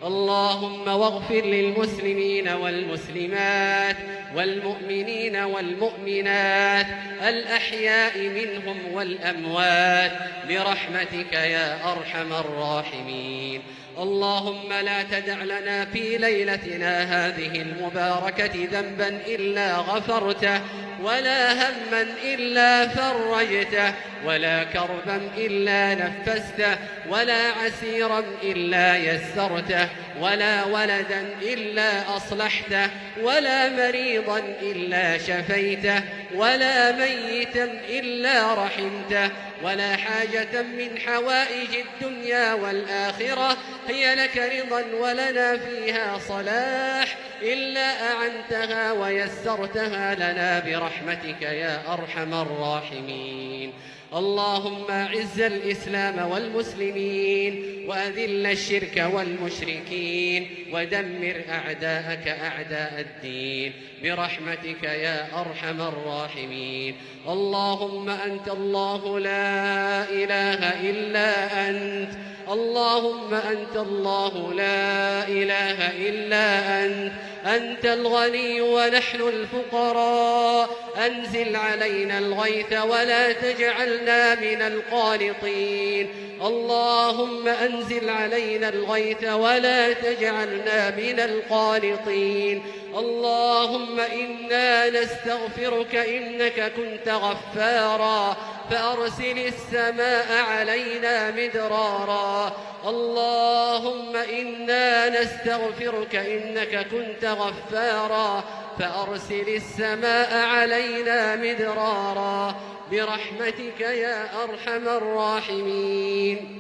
اللهم واغفر للمسلمين والمسلمات والمؤمنين والمؤمنات الأحياء منهم والأموات برحمتك يا أرحم الراحمين. اللهم لا تدع لنا في ليلتنا هذه المباركة ذنبا إلا غفرته، ولا هما إلا فرجته، ولا كربا إلا نفسته، ولا عسيرا إلا يسرته، ولا ولدا إلا أصلحته، ولا مريضا إلا شفيته، ولا ميتا إلا رحمته، ولا حاجة من حوائج الدنيا والآخرة هي لك رضا ولنا فيها صلاح إلا أعنتها ويسرتها لنا برحمتك يا أرحم الراحمين. اللهم أعز الإسلام والمسلمين وأذل الشرك والمشركين ودمر أعداءك أعداء الدين برحمتك يا أرحم الراحمين. اللهم أنت الله لا إله إلا أنت، اللهم أنت الله لا إله إلا أنت، أنت الغني ونحن الفقراء، أنزل علينا الغيث ولا تجعلنا من القانطين. اللهم أنزل علينا الغيث ولا تجعلنا من القانطين. اللهم إنا نستغفرك إنك كنت غفارا فأرسل السماء علينا مدرارا. اللهم إنا نستغفرك إنك كنت غفارا فأرسل السماء علينا مدرارا برحمتك يا أرحم الراحمين.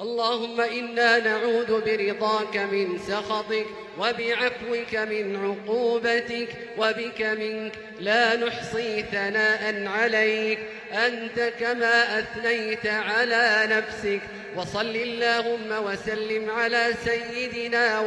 اللهم إنا نعوذ برضاك من سخطك وبعفوك من عقوبتك وبك منك لا نحصي ثناء عليك أنت كما أثنيت على نفسك. وصل اللهم وسلم على سيدنا